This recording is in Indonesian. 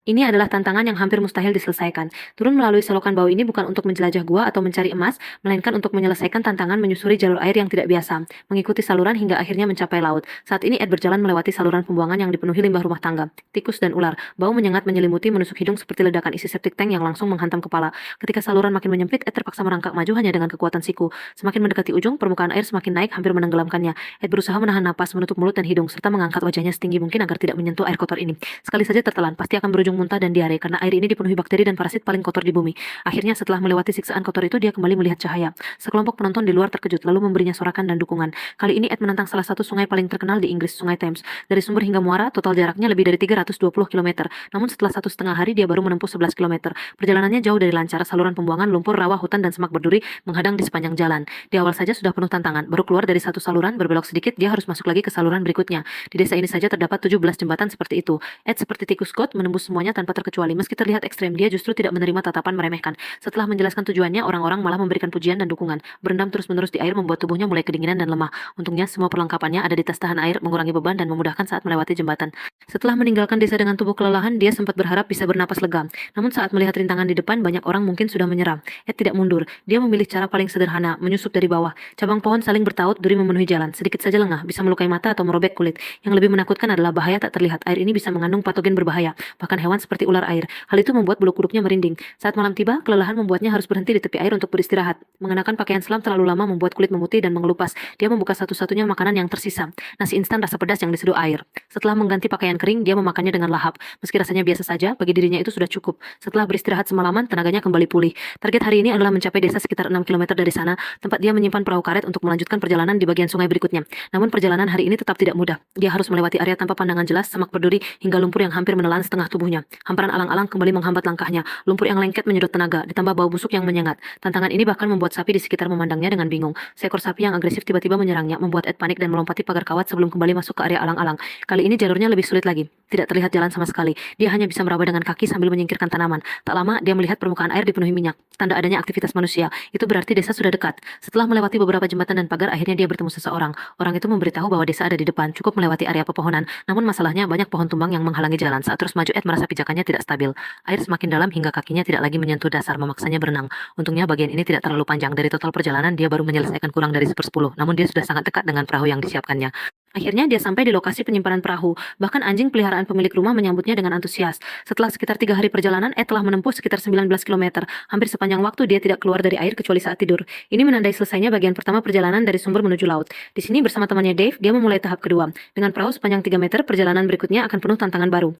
Ini adalah tantangan yang hampir mustahil diselesaikan. Turun melalui selokan bau ini bukan untuk menjelajah gua atau mencari emas, melainkan untuk menyelesaikan tantangan menyusuri jalur air yang tidak biasa, mengikuti saluran hingga akhirnya mencapai laut. Saat ini Ed berjalan melewati saluran pembuangan yang dipenuhi limbah rumah tangga, tikus dan ular. Bau menyengat menyelimuti menusuk hidung seperti ledakan isi septic tank yang langsung menghantam kepala. Ketika saluran makin menyempit, Ed terpaksa merangkak maju hanya dengan kekuatan siku. Semakin mendekati ujung, permukaan air semakin naik, hampir menenggelamkannya. Ed berusaha menahan napas, menutup mulut dan hidung, serta mengangkat wajahnya setinggi mungkin agar tidak menyentuh air kotor ini. Sekali saja tertelan, pasti akan berujung muntah dan diare karena air ini dipenuhi bakteri dan parasit paling kotor di bumi. Akhirnya setelah melewati siksaan kotor itu dia kembali melihat cahaya. Sekelompok penonton di luar terkejut lalu memberinya sorakan dan dukungan. Kali ini Ed menantang salah satu sungai paling terkenal di Inggris, Sungai Thames. Dari sumber hingga muara total jaraknya lebih dari 320 km. Namun setelah 1,5 hari dia baru menempuh 11 km. Perjalanannya jauh dari lancar, saluran pembuangan, lumpur, rawa, hutan dan semak berduri menghadang di sepanjang jalan. Di awal saja sudah penuh tantangan. Baru keluar dari satu saluran, berbelok sedikit dia harus masuk lagi ke saluran berikutnya. Di desa ini saja terdapat 17 jembatan seperti itu. Ed seperti tikus Scott menembus semuanya tanpa terkecuali. Meski terlihat ekstrem, dia justru tidak menerima tatapan meremehkan. Setelah menjelaskan tujuannya, orang-orang malah memberikan pujian dan dukungan. Berendam terus-menerus di air membuat tubuhnya mulai kedinginan dan lemah. Untungnya semua perlengkapannya ada di tas tahan air, mengurangi beban dan memudahkan saat melewati jembatan. Setelah meninggalkan desa dengan tubuh kelelahan, dia sempat berharap bisa bernapas lega. Namun saat melihat rintangan di depan, banyak orang mungkin sudah menyerah. Ed tidak mundur. Dia memilih cara paling sederhana, menyusup dari bawah. Cabang pohon saling bertaut, duri memenuhi jalan. Sedikit saja lengah, bisa melukai mata atau merobek kulit. Yang lebih menakutkan adalah bahaya tak terlihat. Air ini bisa mengandung patogen berbahaya, bahkan hewan seperti ular air. Hal itu membuat bulu kuduknya merinding. Saat malam tiba, kelelahan membuatnya harus berhenti di tepi air untuk beristirahat. Mengenakan pakaian selam terlalu lama membuat kulit memutih dan mengelupas. Dia membuka satu-satunya makanan yang tersisa, nasi instan rasa pedas yang diseduh air. Setelah mengganti pakaian kering, dia memakannya dengan lahap. Meski rasanya biasa saja, bagi dirinya itu sudah cukup. Setelah beristirahat semalaman, tenaganya kembali pulih. Target hari ini adalah mencapai desa sekitar 6 km dari sana, tempat dia menyimpan perahu karet untuk melanjutkan perjalanan di bagian sungai berikutnya. Namun perjalanan hari ini tetap tidak mudah. Dia harus melewati area tanpa pandangan jelas, semak berduri, hingga lumpur yang hampir menelan setengah tubuhnya. Hamparan alang-alang kembali menghambat langkahnya. Lumpur yang lengket menyedot tenaga, ditambah bau busuk yang menyengat. Tantangan ini bahkan membuat sapi di sekitar memandangnya dengan bingung. Seekor sapi yang agresif tiba-tiba menyerangnya, membuat Ed panik dan melompati pagar kawat sebelum kembali masuk ke area alang-alang. Kali ini jalurnya lebih sulit lagi. Tidak terlihat jalan sama sekali. Dia hanya bisa meraba dengan kaki sambil menyingkirkan tanaman. Tak lama, dia melihat permukaan air dipenuhi minyak. Tanda adanya aktivitas manusia. Itu berarti desa sudah dekat. Setelah melewati beberapa jembatan dan pagar, akhirnya dia bertemu seseorang. Orang itu memberitahu bahwa desa ada di depan, cukup melewati area pepohonan. Namun masalahnya banyak pohon tumbang yang menghalangi jalan. Saat terus maju, Ed merasa pijakannya tidak stabil. Air semakin dalam hingga kakinya tidak lagi menyentuh dasar, memaksanya berenang. Untungnya bagian ini tidak terlalu panjang. Dari total perjalanan, dia baru menyelesaikan kurang dari 1/10. Namun dia sudah sangat dekat dengan perahu yang disiapkannya. Akhirnya dia sampai di lokasi penyimpanan perahu. Bahkan anjing peliharaan pemilik rumah menyambutnya dengan antusias. Setelah sekitar 3 hari perjalanan, Ed telah menempuh sekitar 19 km. Hampir sepanjang waktu dia tidak keluar dari air kecuali saat tidur. Ini menandai selesainya bagian pertama perjalanan dari sumber menuju laut. Di sini bersama temannya Dave, dia memulai tahap kedua. Dengan perahu sepanjang 3 meter, perjalanan berikutnya akan penuh tantangan baru.